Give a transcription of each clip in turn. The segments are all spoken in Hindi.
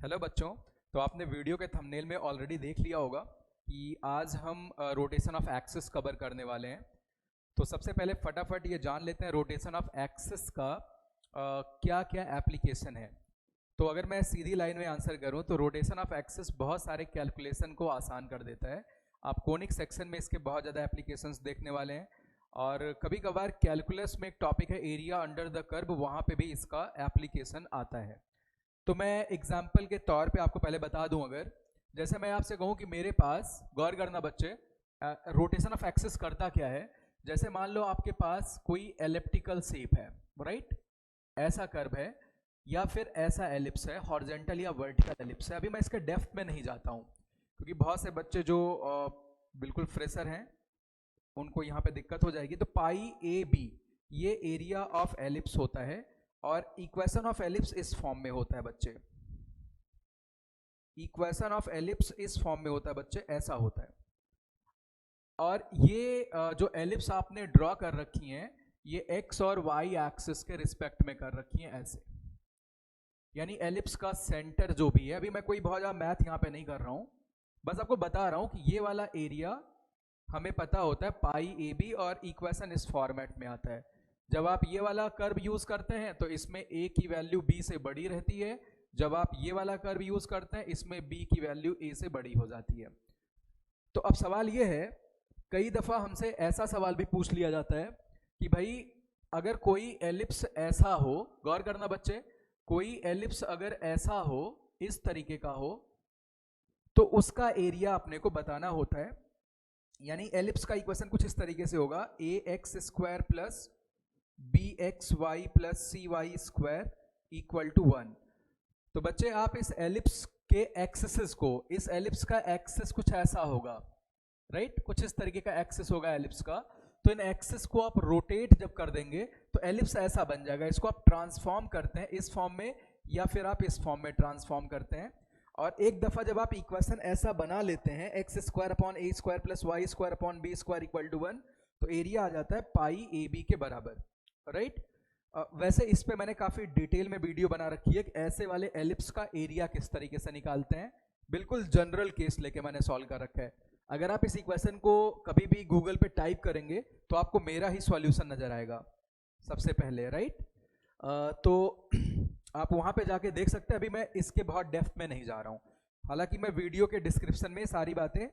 हेलो बच्चों। तो आपने वीडियो के थंबनेल में ऑलरेडी देख लिया होगा कि आज हम रोटेशन ऑफ एक्सिस कवर करने वाले हैं। तो सबसे पहले फटाफट ये जान लेते हैं रोटेशन ऑफ एक्सिस का क्या क्या एप्लीकेशन है। तो अगर मैं सीधी लाइन में आंसर करूं तो रोटेशन ऑफ एक्सिस बहुत सारे कैलकुलेशन को आसान कर देता है। आप कोनिक सेक्शन में इसके बहुत ज़्यादा एप्लीकेशंस देखने वाले हैं और कभी कभार कैलकुलस में एक टॉपिक है एरिया अंडर द कर्व, वहाँ पे भी इसका एप्लीकेशन आता है। तो मैं एग्जाम्पल के तौर पे आपको पहले बता दूं, अगर जैसे मैं आपसे कहूं कि मेरे पास, गौर करना बच्चे, रोटेशन ऑफ एक्सिस करता क्या है। जैसे मान लो आपके पास कोई एलिप्टिकल शेप है, राइट, ऐसा कर्व है या फिर ऐसा एलिप्स है, हॉरिजॉन्टल या वर्टिकल एलिप्स है। अभी मैं इसके डेप्थ में नहीं जाता हूं क्योंकि बहुत से बच्चे जो बिल्कुल फ्रेशर हैं उनको यहाँ पे दिक्कत हो जाएगी। तो पाई ए बी ये एरिया ऑफ एलिप्स होता है और इक्वेशन ऑफ एलिप्स इस फॉर्म में होता है बच्चे। इक्वेशन ऑफ एलिप्स इस फॉर्म में होता है बच्चे, ऐसा होता है। और ये जो एलिप्स आपने ड्रॉ कर रखी हैं ये एक्स और वाई एक्सिस के रिस्पेक्ट में कर रखी हैं ऐसे, यानी एलिप्स का सेंटर जो भी है, अभी मैं कोई बहुत ज़्यादा मैथ यहाँ पे नहीं कर रहा हूँ, बस आपको बता रहा हूँ कि ये वाला एरिया हमें पता होता है पाई ए बी और इक्वेशन इस फॉर्मेट में आता है। जब आप ये वाला कर्व यूज करते हैं तो इसमें a की वैल्यू b से बड़ी रहती है, जब आप ये वाला कर्व यूज करते हैं इसमें b की वैल्यू a से बड़ी हो जाती है। तो अब सवाल ये है, कई दफा हमसे ऐसा सवाल भी पूछ लिया जाता है कि भाई अगर कोई एलिप्स ऐसा हो, गौर करना बच्चे, कोई एलिप्स अगर ऐसा हो, इस तरीके का हो, तो उसका एरिया अपने को बताना होता है। यानी एलिप्स का इक्वेशन कुछ इस तरीके से होगा, A X square plus B X Y plus C Y square equal to 1। तो बच्चे आप इस एलिप्स के एक्सिस को, इस एलिप्स का एक्सिस कुछ ऐसा होगा, राइट, कुछ इस तरीके का एक्सिस होगा एलिप्स का। तो इन एक्सिस को आप रोटेट जब कर देंगे तो एलिप्स ऐसा बन जाएगा। इसको आप ट्रांसफॉर्म करते हैं इस फॉर्म में या फिर आप इस फॉर्म में ट्रांसफॉर्म करते हैं। और एक दफा जब आप इक्वेशन ऐसा बना लेते हैं X square upon A square plus Y square upon B square equal to 1, तो एरिया आ जाता है पाई ए बी के बराबर, राइट। वैसे इस पे मैंने काफी डिटेल में वीडियो बना रखी है कि ऐसे वाले एलिप्स का एरिया किस तरीके से निकालते हैं, बिल्कुल जनरल केस लेके मैंने सॉल्व कर रखा है। अगर आप इस इक्वेशन को कभी भी गूगल पे टाइप करेंगे तो आपको मेरा ही सॉल्यूशन नजर आएगा सबसे पहले, राइट। तो आप वहां पे जाके देख सकते हैं, अभी मैं इसके बहुत डेप्थ में नहीं जा रहा हूं। हालांकि मैं वीडियो के डिस्क्रिप्शन में सारी बातें,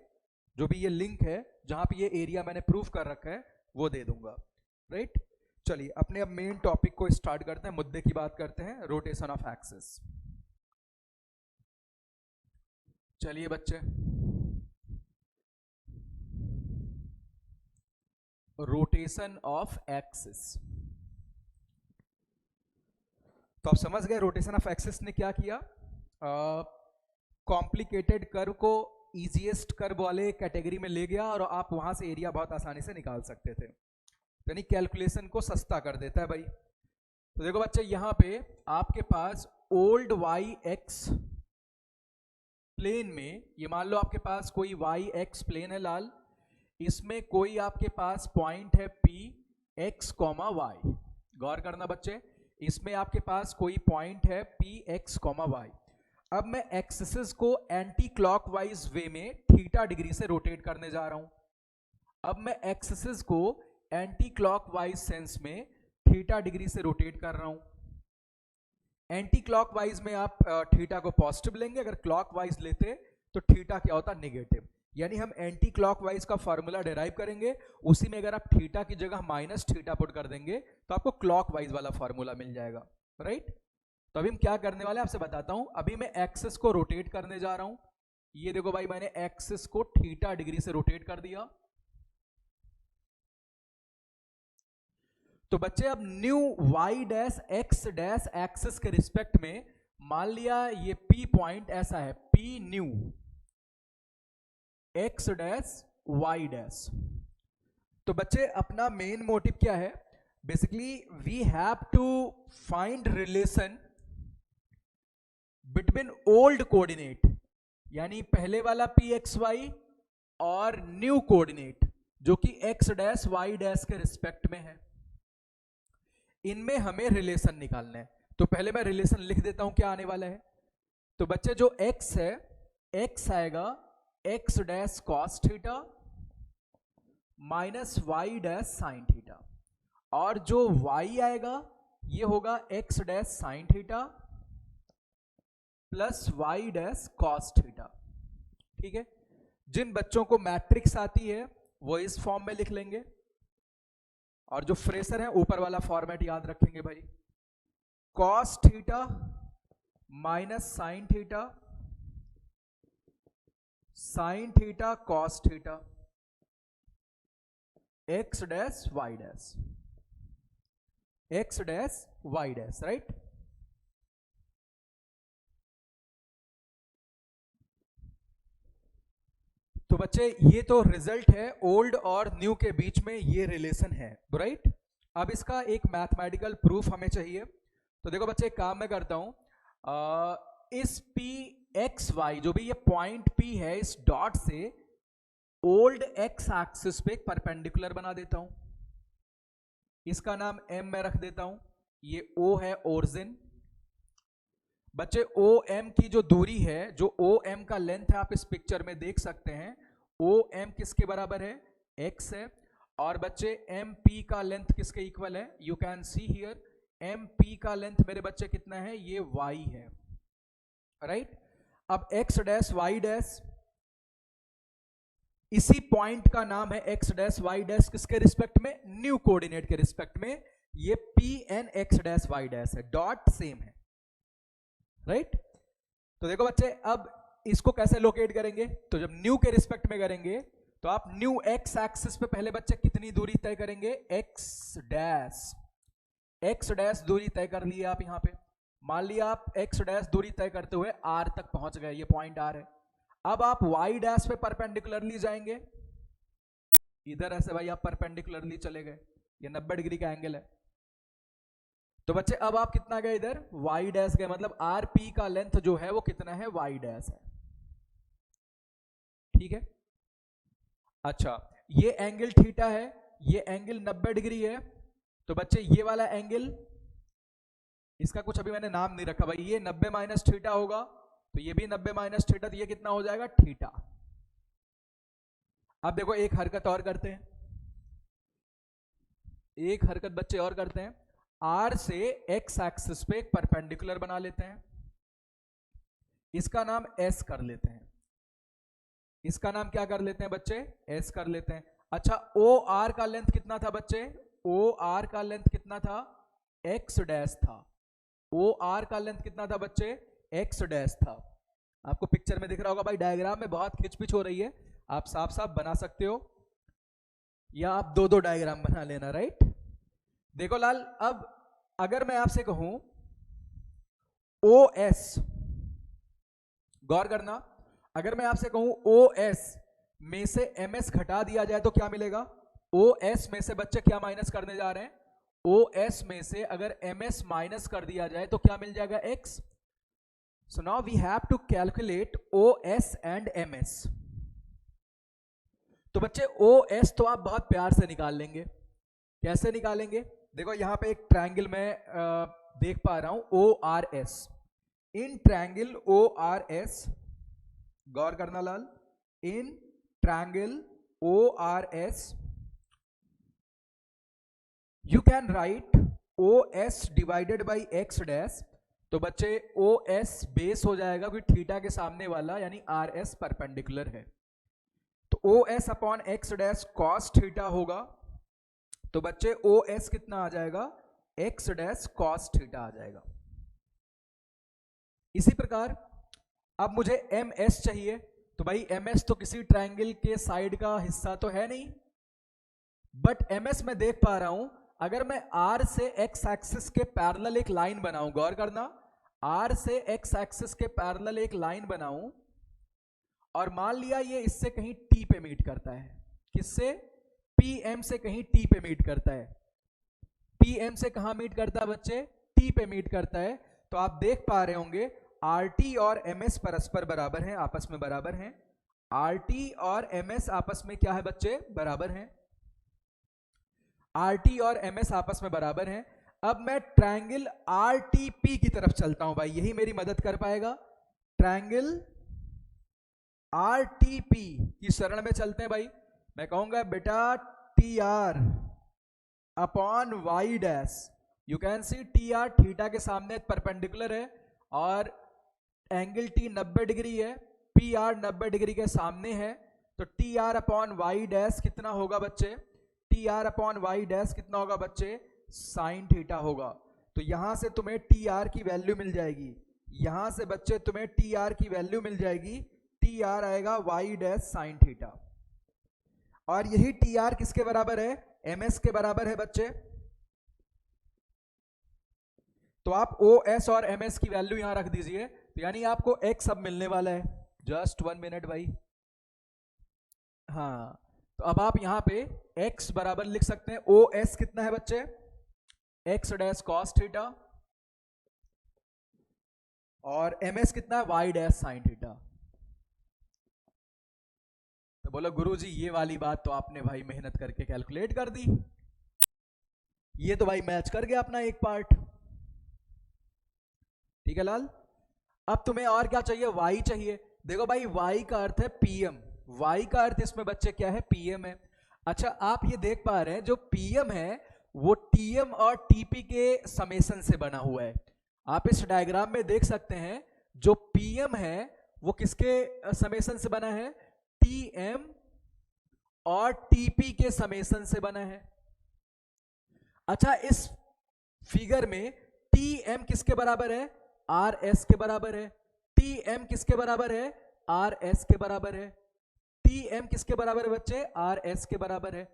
जो भी ये लिंक है जहां पे ये एरिया मैंने प्रूफ कर रखा है, वो दे दूंगा, राइट। चलिए अपने अब मेन टॉपिक को स्टार्ट करते हैं, मुद्दे की बात करते हैं, रोटेशन ऑफ एक्सिस। चलिए बच्चे, रोटेशन ऑफ एक्सिस। तो आप समझ गए रोटेशन ऑफ एक्सिस ने क्या किया। कॉम्प्लिकेटेड कर्व को इजीएस्ट कर्व वाले कैटेगरी में ले गया और आप वहां से एरिया बहुत आसानी से निकाल सकते थे, यानी कैलकुलेशन को सस्ता कर देता है भाई। तो देखो बच्चे, यहां पे आपके पास ओल्ड वाई एक्स प्लेन में, ये मान लो आपके पास कोई वाई एक्स प्लेन है लाल, इसमें कोई आपके पास पॉइंट है पी एक्स कॉमा वाई। गौर करना बच्चे, इसमें आपके पास कोई पॉइंट है पी एक्स कॉमा वाई। अब मैं एक्सिस को एंटी क्लॉकवाइज वे में थीटा डिग्री से रोटेट करने जा रहा हूं। अब मैं एक्सिस को एंटी क्लॉकवाइज सेंस में थीटा डिग्री से रोटेट कर रहा हूं। एंटी क्लॉकवाइज में आप थीटा को पॉजिटिव लेंगे, अगर क्लॉकवाइज लेते तो थीटा क्या होता, नेगेटिव। यानी हम एंटी क्लॉकवाइज का फॉर्मूला डिराइव करेंगे, उसी में अगर आप थीटा की जगह माइनस थीटा पुट कर देंगे तो आपको क्लॉकवाइज वाला फॉर्मूला मिल जाएगा, राइट। तो अभी हम क्या करने वाले हैं आपसे बताता हूं। अभी मैं एक्सिस को रोटेट करने जा रहा हूं। ये देखो भाई, मैंने एक्सिस को थीटा डिग्री से रोटेट कर दिया। तो बच्चे अब new Y dash X dash axis के रिस्पेक्ट में मान लिया ये पी पॉइंट ऐसा है, P new X dash Y dash. तो बच्चे अपना मेन मोटिव क्या है, basically we have to find relation between old coordinate, यानी पहले वाला पी एक्स वाई, और न्यू कोऑर्डिनेट जो कि एक्स डैश वाई डैश के रिस्पेक्ट में है। इनमें हमें रिलेशन निकालना है। तो पहले मैं रिलेशन लिख देता हूं क्या आने वाला है। तो बच्चे जो x है, x आएगा x dash cos theta minus Y dash sine theta, और जो y आएगा ये होगा x dash sine theta plus Y dash cos theta. ठीक है, जिन बच्चों को मैट्रिक्स आती है वो इस फॉर्म में लिख लेंगे, और जो फ्रेशर है ऊपर वाला फॉर्मेट याद रखेंगे भाई, cos theta minus sine theta, sine theta cos theta, X dash Y dash, X dash Y dash, right. तो बच्चे ये तो रिजल्ट है, ओल्ड और न्यू के बीच में ये रिलेशन है, राइट। अब इसका एक मैथमेटिकल प्रूफ हमें चाहिए। तो देखो बच्चे, एक काम मैं करता हूं, इस पी एक्स वाई जो भी ये पॉइंट पी है, इस डॉट से ओल्ड एक्स एक्सिस पे एक परपेंडिकुलर बना देता हूं, इसका नाम एम में रख देता हूं, ये ओ है ओरिजिन। बच्चे ओ एम की जो दूरी है, जो ओ एम का लेंथ है, आप इस पिक्चर में देख सकते हैं, ओ एम किसके बराबर है, एक्स है। और बच्चे एम पी का लेंथ किसके इक्वल है, you can see here, M P का लेंथ मेरे बच्चे कितना है, ये वाई है, राइट। अब एक्स डैश वाई डैश, इसी पॉइंट का नाम है एक्स डैश वाई डैश, किसके रिस्पेक्ट में, न्यू कोऑर्डिनेट के रिस्पेक्ट में, ये P N X dash Y dash है, डॉट सेम है, राइट। तो देखो बच्चे, अब इसको कैसे लोकेट करेंगे, तो जब न्यू के रिस्पेक्ट में करेंगे तो आप न्यू एक्स एक्सिस पे पहले बच्चे कितनी दूरी तय करेंगे, एक्स डैश दूरी तय कर लिए आप। यहां पे मान लिया आप एक्स डैश दूरी तय करते हुए आर तक पहुंच गए, ये पॉइंट आर है। अब आप वाई डैश पे परपेंडिकुलरली जाएंगे, इधर ऐसे भाई आप परपेंडिकुलरली चले गए, ये 90 डिग्री का एंगल है। तो बच्चे अब आप कितना गए इधर, वाई डैश गए, मतलब आर पी का लेंथ जो है वो कितना है, वाई डैश है, ठीक है। अच्छा, ये एंगल थीटा है, ये एंगल 90 डिग्री है। तो बच्चे ये वाला एंगल, इसका कुछ अभी मैंने नाम नहीं रखा भाई, ये 90 माइनस थीटा होगा, तो ये भी 90 माइनस थीटा, तो ये कितना हो जाएगा, थीटा। अब देखो एक हरकत और करते हैं, एक हरकत बच्चे और करते हैं, आर से एक्स एक्सिस पे एक परपेंडिकुलर बना लेते हैं, इसका नाम एस कर लेते हैं, इसका नाम क्या कर लेते हैं बच्चे, एस कर लेते हैं। अच्छा, ओ आर का लेंथ कितना था बच्चे, ओ आर का लेंथ कितना था, एक्स डैश था, ओ आर का लेंथ कितना था बच्चे, एक्स डैश था। आपको पिक्चर में दिख रहा होगा भाई, डायग्राम में बहुत खिंचपिच हो रही है, आप साफ साफ बना सकते हो या आप दो दो डायग्राम बना लेना, राइट। देखो लाल, अब अगर मैं आपसे कहूं ओ एस, गौर करना, अगर मैं आपसे कहूं ओ एस में से एम एस घटा दिया जाए तो क्या मिलेगा, ओ एस में से बच्चे क्या माइनस करने जा रहे हैं, ओ एस में से अगर एम एस माइनस कर दिया जाए तो क्या मिल जाएगा, X. So now we have to calculate O S and M S. तो बच्चे ओ एस तो आप बहुत प्यार से निकाल लेंगे, कैसे निकालेंगे, देखो यहां पे एक ट्रायंगल में देख पा रहा हूं, O R S, in triangle O R S, गौर करना लाल, in triangle O R S you can write O S divided by X dash. तो बच्चे ओ एस बेस हो जाएगा क्योंकि थीटा के सामने वाला यानी आर एस परपेंडिकुलर है, तो O S upon X dash cos theta होगा। तो बच्चे ओ एस कितना आ जाएगा, एक्स डैश कॉस थीटा आ जाएगा। इसी प्रकार अब मुझे एम एस चाहिए, तो भाई एम एस तो किसी ट्रायंगल के साइड का हिस्सा तो है नहीं, बट एम एस मैं देख पा रहा हूं, अगर मैं आर से एक्स एक्सिस के पैरेलल एक लाइन बनाऊं, गौर करना, आर से एक्स एक्सिस के पैरेलल एक लाइन बनाऊं और मान लिया ये इससे कहीं टी पे मीट करता है, किससे, पी एम से कहीं टी पे मीट करता है, पी एम से कहां मीट करता है बच्चे, टी पे मीट करता है। तो आप देख पा रहे होंगे आर टी और एम एस परस्पर बराबर हैं, आपस में बराबर हैं, आर टी और एम एस आपस में क्या है बच्चे, बराबर हैं, आर टी और एम एस आपस में बराबर हैं। अब मैं ट्रायंगल आर टी पी की तरफ चलता हूं भाई, यही मेरी मदद कर पाएगा, ट्रायंगल आरटीपी की शरण में चलते हैं भाई। मैं कहूंगा बेटा T R upon Y dash, you can see T R theta के सामने परपेंडिकुलर है और एंगल टी 90 डिग्री है, पी आर 90 डिग्री के सामने है, तो T R upon Y dash कितना होगा बच्चे, T R upon Y dash कितना होगा बच्चे, साइन थीटा होगा। तो यहां से तुम्हें टी आर की वैल्यू मिल जाएगी, यहां से बच्चे तुम्हें टी आर की वैल्यू मिल जाएगी, टी आर आएगा वाई डैश साइन थीटा। और यही टी आर किसके बराबर है, एम एस के बराबर है बच्चे। तो आप ओ एस और एम एस की वैल्यू यहां रख दीजिए, तो यानी आपको एक्स अब मिलने वाला है। जस्ट 1 मिनट भाई। हाँ, तो अब आप यहां पे x बराबर लिख सकते हैं, ओ एस कितना है बच्चे, एक्स डैश कॉस थीटा, और एम एस कितना है, वाई डैश साइन थीटा। तो बोलो गुरुजी ये वाली बात तो आपने भाई मेहनत करके कैलकुलेट कर दी, ये तो भाई मैच कर गया अपना एक पार्ट। ठीक है लाल, अब तुम्हें और क्या चाहिए, y चाहिए। देखो भाई y का अर्थ है pm, y का अर्थ इसमें बच्चे क्या है, pm है। अच्छा आप ये देख पा रहे हैं जो pm है वो tm और tp के समेशन से बना हुआ है। आप इस डायग्राम में देख सकते हैं जो pm है वो किसके समेशन से बना है, tm और tp के समेशन से बना है। अच्छा इस फिगर में tm किसके बराबर है, आर एस के बराबर है, टी एम किसके बराबर है, आर एस के बराबर है, टी एम किसके बराबर है बच्चे, आर एस के बराबर है।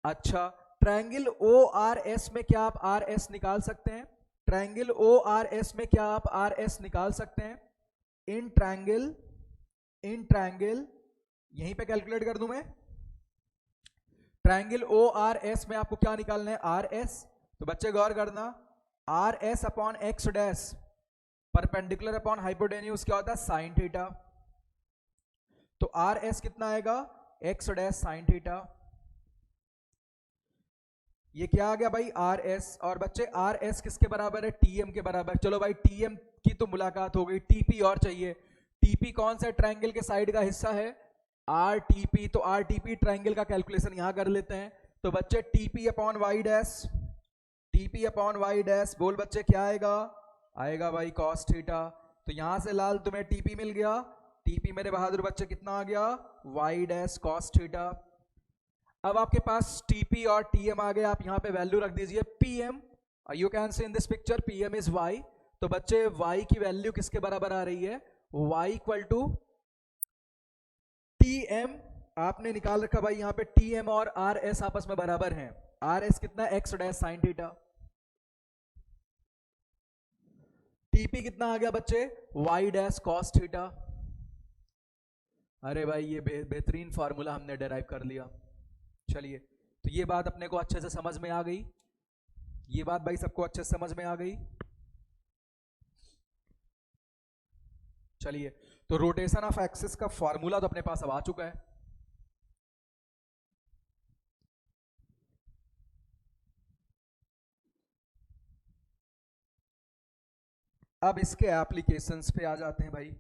अच्छा ट्रायंगल ओ आर एस में क्या आप आर एस निकाल सकते हैं, ट्रायंगल ओ आर एस में क्या आप आर एस निकाल सकते हैं, इन ट्रायंगल यहीं पे कैलकुलेट कर दूं मैं, ट्रायंगल ओ आर एस में आपको क्या निकालना है, आर एस। तो बच्चे गौर करना, R S upon X dash perpendicular upon hypotenuse क्या होता है, साइन थीटा। तो आर एस कितना आएगा, एक्स डैश साइन थीटा। ये क्या आ गया भाई, आर एस। और बच्चे आर एस किसके बराबर है, टीएम के बराबर। चलो भाई टीएम की तो मुलाकात हो गई, टीपी और चाहिए। टीपी कौन सा ट्रायंगल के साइड का हिस्सा है, आर टीपी। तो आर टीपी ट्रायंगल का कैलकुलेशन यहां कर लेते हैं। तो बच्चे TP upon Y dash, TP upon Y dash, बोल बच्चे क्या आएगा, आएगा भाई कॉस थीटा। तो यहां से लाल तुम्हें टीपी मिल गया, टीपी मेरे बहादुर बच्चे कितना आ गया, वाई डैश कॉस थीटा। अब आपके पास टीपी और टीएम आ गए, आप यहां पे वैल्यू रख दीजिए PM, you can see in this picture PM is Y. तो बच्चे वाई की वैल्यू किसके बराबर आ रही है, वाई इक्वल टू टीएम। आपने निकाल रखा भाई यहां पे टीएम और आर एस आपस में बराबर हैं। आर एस कितना, x dash sine theta. TP कितना आ गया बच्चे, वाई डैश कॉस थीटा। अरे भाई ये बेहतरीन फार्मूला हमने डेराइव कर लिया। चलिए तो ये बात अपने को अच्छे से समझ में आ गई, ये बात भाई सबको अच्छे से समझ में आ गई। चलिए तो रोटेशन ऑफ एक्सिस का फार्मूला तो अपने पास अब आ चुका है। अब इसके एप्लीकेशंस पे आ जाते हैं भाई।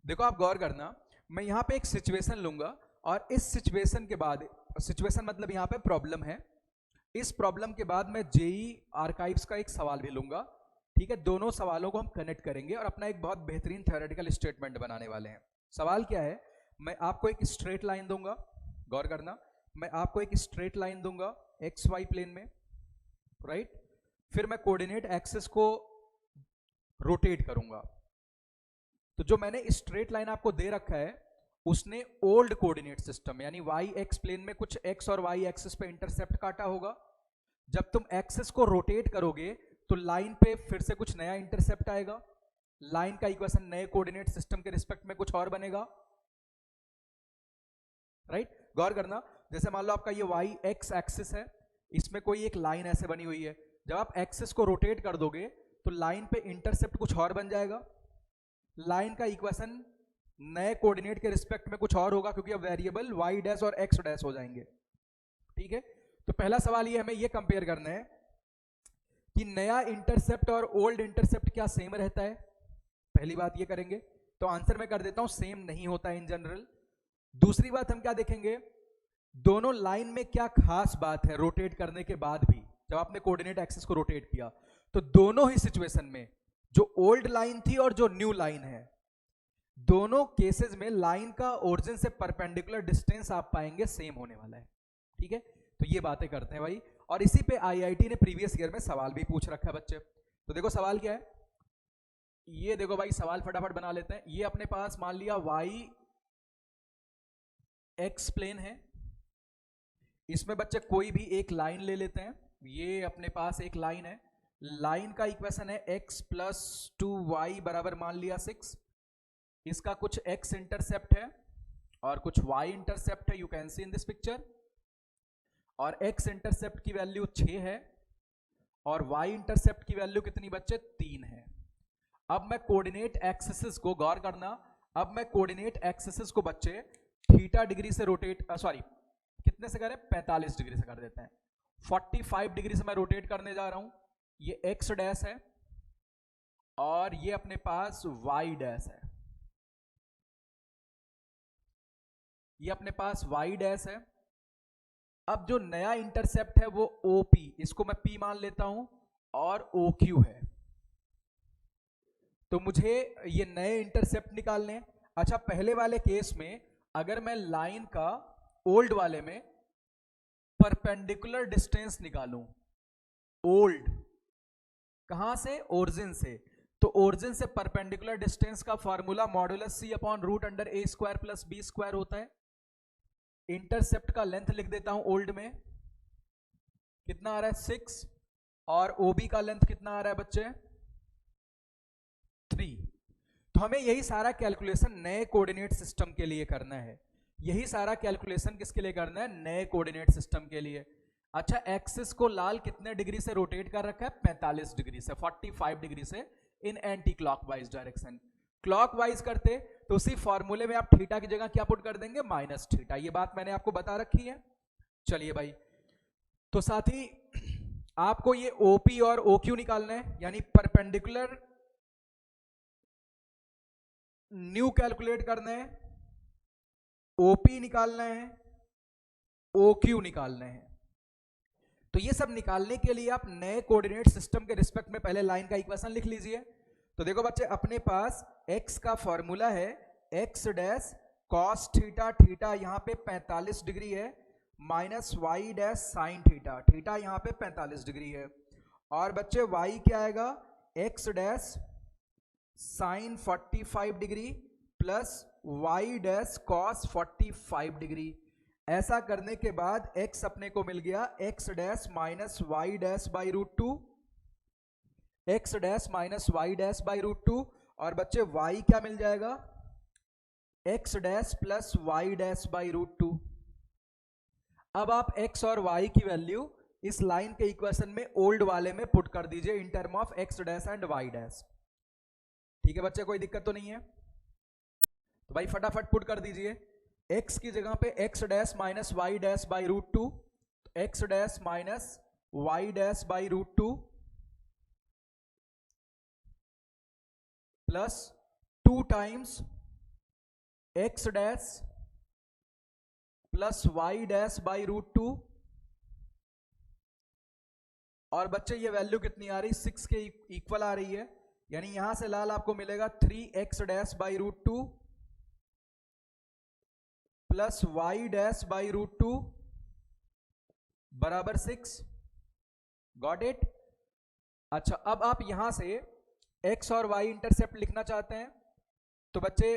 देखो आप गौर करना, मैं यहां पे एक सिचुएशन लूंगा और इस सिचुएशन के बाद, सिचुएशन मतलब यहां पे प्रॉब्लम है, इस प्रॉब्लम के बाद मैं जेई आर्काइव्स का एक सवाल भी लूंगा। ठीक है, दोनों सवालों को हम कनेक्ट करेंगे और अपना एक बहुत बेहतरीन थ्योरेटिकल स्टेटमेंट बनाने वाले हैं। सवाल क्या है, मैं आपको एक स्ट्रेट लाइन दूंगा, गौर करना, मैं आपको एक स्ट्रेट लाइन दूंगा एक्स वाई प्लेन में, राइट। फिर मैं कोऑर्डिनेट एक्सिस को रोटेट करूंगा। तो जो मैंने स्ट्रेट लाइन आपको दे रखा है उसने ओल्ड कोऑर्डिनेट सिस्टम यानी वाई एक्स प्लेन में कुछ एक्स और वाई एक्सिस पे इंटरसेप्ट काटा होगा। जब तुम एक्सिस को रोटेट करोगे तो लाइन पे फिर से कुछ नया इंटरसेप्ट आएगा, लाइन का इक्वेशन नए कोऑर्डिनेट सिस्टम के रिस्पेक्ट में कुछ और बनेगा, राइट। गौर करना, जैसे मान लो आपका ये वाई एक्स एक्सिस है, इसमें कोई एक लाइन ऐसे बनी हुई है, जब आप एक्सिस को रोटेट कर दोगे तो लाइन पे इंटरसेप्ट कुछ और बन जाएगा, लाइन का इक्वेशन नए कोऑर्डिनेट के रिस्पेक्ट में कुछ और होगा, क्योंकि अब वेरिएबल y डैश और x डैश हो जाएंगे। ठीक है, तो पहला सवाल ये हमें ये कंपेयर करना है कि नया इंटरसेप्ट और ओल्ड इंटरसेप्ट क्या सेम रहता है। पहली बात ये करेंगे, तो आंसर मैं कर देता हूं सेम नहीं होता इन जनरल। दूसरी बात हम क्या देखेंगे, दोनों लाइन में क्या खास बात है रोटेट करने के बाद भी। जब आपने कोऑर्डिनेट एक्सिस को रोटेट किया तो दोनों ही सिचुएशन में जो ओल्ड लाइन थी और जो न्यू लाइन है, दोनों केसेस में लाइन का ओरिजिन से परपेंडिकुलर डिस्टेंस आप पाएंगे सेम होने वाला है। ठीक है, तो ये बातें करते हैं भाई, और इसी पे आईआईटी ने प्रीवियस ईयर में सवाल भी पूछ रखा है बच्चे। तो देखो सवाल क्या है, ये देखो भाई सवाल फटाफट बना लेते हैं। ये अपने पास मान लिया y x प्लेन है, इसमें बच्चे कोई भी एक लाइन ले लेते हैं। ये अपने पास एक लाइन है, लाइन का इक्वेशन है x प्लस 2y बराबर मान लिया 6। इसका कुछ x इंटरसेप्ट है और कुछ y इंटरसेप्ट है, you can see in this picture. और x इंटरसेप्ट की वैल्यू 6 है और y इंटरसेप्ट की वैल्यू कितनी बच्चे 3 है। अब मैं कोऑर्डिनेट एक्सिस को गौर करना, अब मैं कोऑर्डिनेट एक्सिस को बच्चे थीटा डिग्री से रोटेट, सॉरी कितने से करें, 45 डिग्री से कर देते हैं। 45 डिग्री से मैं रोटेट करने जा रहा हूं। ये x डैश है और ये अपने पास y डैश है, ये अपने पास y डैश है। अब जो नया इंटरसेप्ट है वो OP, इसको मैं P मान लेता हूं, और OQ है। तो मुझे ये नए इंटरसेप्ट निकालने। अच्छा, पहले वाले केस में अगर मैं लाइन का ओल्ड वाले में परपेंडिकुलर डिस्टेंस निकालूं, ओल्ड कहां से, ओरिजिन से, तो ओरिजिन से परपेंडिकुलर डिस्टेंस का formula modulus c upon root under a square plus b square होता है। इंटरसेप्ट का लेंथ लिख देता हूं ओल्ड में, कितना आ रहा है 6, और OB का लेंथ कितना आ रहा है बच्चे 3। तो हमें यही सारा कैलकुलेशन नए कोऑर्डिनेट सिस्टम के लिए करना है। यही सारा कैलकुलेशन किसके लिए करना है, नए कोऑर्डिनेट सिस्टम के लिए। अच्छा, एक्सिस को लाल कितने डिग्री से रोटेट कर रखा है, 45 डिग्री से, 45 डिग्री से इन एंटी क्लॉकवाइज डायरेक्शन। क्लॉकवाइज करते तो उसी फॉर्मूले में आप थीटा की जगह क्या पुट कर देंगे, माइनस थीटा। ये बात मैंने आपको बता रखी है। चलिए भाई, तो साथ ही आपको ये OP और OQ निकालना है, यानी परपेंडिकुलर न्यू कैलकुलेट करना है, OP निकालना है, OQ निकालना है। तो ये सब निकालने के लिए आप नए कोऑर्डिनेट सिस्टम के रिस्पेक्ट में पहले लाइन का इक्वेशन लिख लीजिए। तो देखो बच्चे, अपने पास x का फॉर्मूला है x dash cos theta, theta यहां पे 45 डिग्री है, minus y dash sine theta, theta यहां पे 45 डिग्री है। और बच्चे y क्या आएगा, x dash sign 45 degree plus y dash cos 45 degree. ऐसा करने के बाद x अपने को मिल गया x dash minus Y dash by root 2, x dash minus Y dash by root 2। और बच्चे y क्या मिल जाएगा, x dash plus Y dash by root 2। अब आप x और y की वैल्यू इस लाइन के इक्वेशन में ओल्ड वाले में पुट कर दीजिए in term of x dash and y dash. ठीक है बच्चे, कोई दिक्कत तो नहीं है। तो भाई फटाफट पुट कर दीजिए, x की जगह पे x dash minus Y dash by root 2, x dash minus Y dash by root 2 plus 2 times x dash plus Y dash by root 2। और बच्चे ये वैल्यू कितनी आ रही, 6 के इक्वल आ रही है, यानी यहां से लाल आपको मिलेगा 3x dash by root 2 plus Y dash by root 2 बराबर 6। Got it. अच्छा, अब आप यहां से x और y इंटरसेप्ट लिखना चाहते हैं, तो बच्चे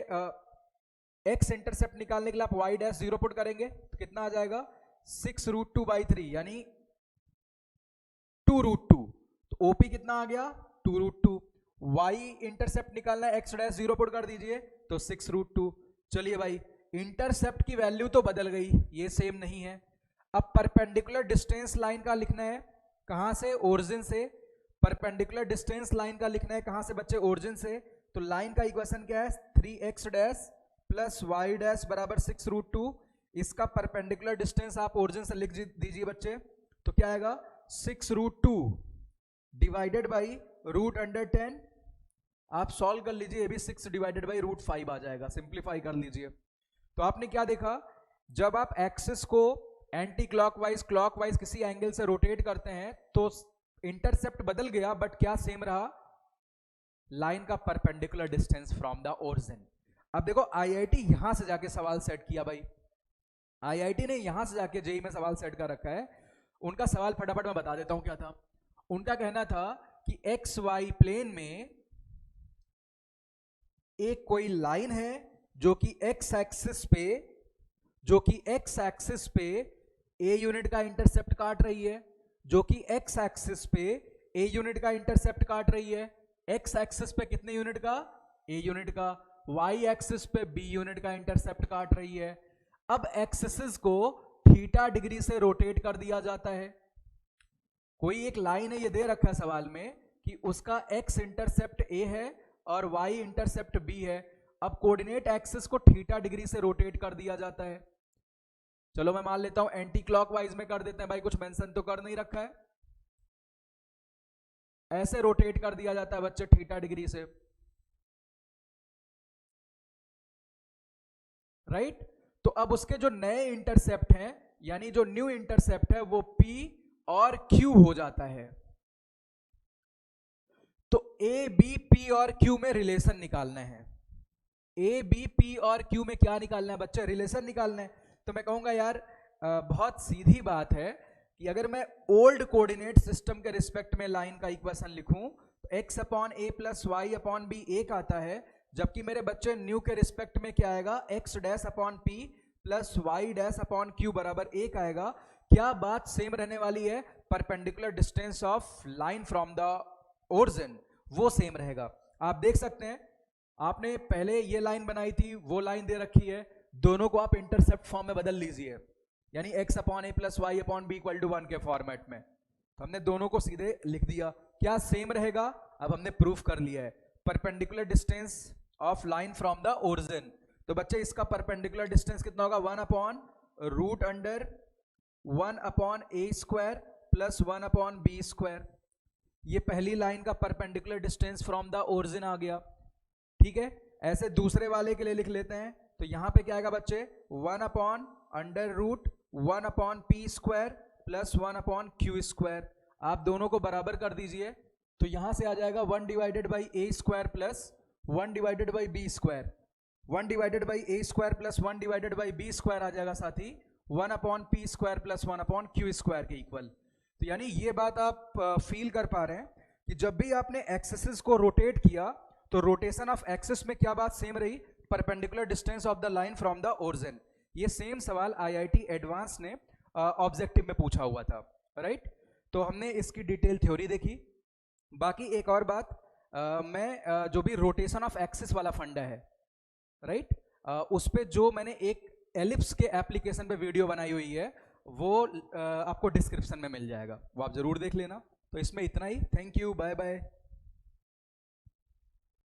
x इंटरसेप्ट निकालने के लिए आप y डैश 0 पुट करेंगे, तो कितना आ जाएगा 6 रूट 2 बाई 3, यानी 2 रूट 2। तो OP कितना आ गया 2 रूट 2। y इंटरसेप्ट निकालना है, x डैश 0 पुट कर दीजिए तो 6 रूट 2। चलिए भाई, इंटरसेप्ट की वैल्यू तो बदल गई, ये सेम नहीं है। अब परपेंडिकुलर डिस्टेंस लाइन का लिखना है, कहां से, ओरिजिन से। परपेंडिकुलर डिस्टेंस लाइन का लिखना है कहां से बच्चे, ओरिजिन से। तो लाइन का इक्वेशन क्या है, 3x dash plus Y dash बराबर 6√2, इसका परपेंडिकुलर डिस्टेंस आप ओरिजिन से लिख दीजिए बच्चे, तो क्या आएगा 6√2 डिवाइडेड बाई √10। आप सॉल्व कर लीजिए, ये भी 6 डिवाइडेड बाई √5 आ जाएगा, सिंप्लीफाई कर लीजिए। तो आपने क्या देखा, जब आप एक्सिस को एंटी क्लॉकवाइज क्लॉकवाइज किसी एंगल से रोटेट करते हैं तो इंटरसेप्ट बदल गया, बट क्या सेम रहा, लाइन का perpendicular distance from the origin. अब देखो आईआईटी यहां से जाके सवाल सेट किया भाई, आईआईटी ने यहां से जाके जेई में सवाल सेट कर रखा है। उनका सवाल फटाफट मैं बता देता हूं क्या था। उनका कहना था कि एक्स वाई प्लेन में एक कोई लाइन है जो कि एक्स एक्सिस पे ए यूनिट का इंटरसेप्ट काट रही है, जो कि एक्स एक्सिस पे ए यूनिट का इंटरसेप्ट काट रही है। एक्स एक्सिस पे कितने यूनिट का, ए यूनिट का। वाई एक्सिस पे बी यूनिट का इंटरसेप्ट काट रही है। अब एक्सिस को थीटा डिग्री से रोटेट कर दिया जाता है। कोई एक लाइन है, ये दे रखा है सवाल में कि उसका एक्स इंटरसेप्ट ए है और वाई इंटरसेप्ट बी है। अब कोऑर्डिनेट एक्सिस को थीटा डिग्री से रोटेट कर दिया जाता है। चलो मैं मान लेता हूं एंटी क्लॉकवाइज में कर देते हैं भाई, कुछ मेंशन तो कर नहीं रखा है। ऐसे रोटेट कर दिया जाता है बच्चे थीटा डिग्री से, राइट। तो अब उसके जो नए इंटरसेप्ट हैं, यानी जो न्यू इंटरसेप्ट है, वो P और Q हो जाता है। तो A, B, P और Q में रिलेशन निकालना है। A, B, P और Q में क्या निकालना है बच्चे, रिलेशन निकालना है। तो मैं कहूंगा यार बहुत सीधी बात है कि अगर मैं ओल्ड कोऑर्डिनेट सिस्टम के रिस्पेक्ट में लाइन का इक्वेशन लिखूं तो x upon a plus y upon b एक आता है, जबकि मेरे बच्चे न्यू के रिस्पेक्ट में क्या आएगा, x dash upon p plus Y dash upon q बराबर एक आएगा। क्या बात सेम रहने वाली है, perpendicular distance of line from the origin वो सेम रहेगा। आप देख सकते हैं, आपने पहले ये लाइन बनाई थी, वो लाइन दे रखी है, दोनों को आप इंटरसेप्ट फॉर्म में बदल लीजिए, यानी x upon a plus y upon b equal to 1 के फॉर्मेट में। तो हमने दोनों को सीधे लिख दिया, क्या सेम रहेगा। अब हमने प्रूफ कर लिया है perpendicular distance of line from the origin. तो बच्चे इसका परपेंडिकुलर डिस्टेंस कितना होगा, 1 upon root under 1 upon A square plus 1 upon B square. ये पहली लाइन का perpendicular distance from the origin आ गया, ठीक है। ऐसे दूसरे वाले के लिए लिख लेते हैं, तो यहां पे क्या आएगा बच्चे, 1 upon under root 1 upon P square plus 1 upon Q square. आप दोनों को बराबर कर दीजिए, तो यहां से आ जाएगा 1 divided by A square plus 1 divided by B square. 1 divided by A square plus 1 divided by B square आ जाएगा साथी 1 upon P square plus 1 upon Q square के इक्वल। तो यानी ये बात आप फील कर पा रहे हैं कि जब भी आपने एक्सिस को रोटेट किया तो रोटेशन ऑफ एक्सिस में क्या बात सेम रही, perpendicular distance of the line from the origin. ये सेम सवाल आईआईटी एडवांस ने ऑब्जेक्टिव में पूछा हुआ था, राइट। तो हमने इसकी डिटेल थ्योरी देखी। बाकी एक और बात, मैं जो भी रोटेशन ऑफ एक्सिस वाला फंडा है, राइट, उस पे जो मैंने एक एलिप्स के एप्लीकेशन पे वीडियो बनाई हुई है, वो आपको डिस्क्रिप्शन में मिल जाएगा, वो आप जरूर देख लेना। तो इसमें इतना ही, थैंक यू, बाय बाय।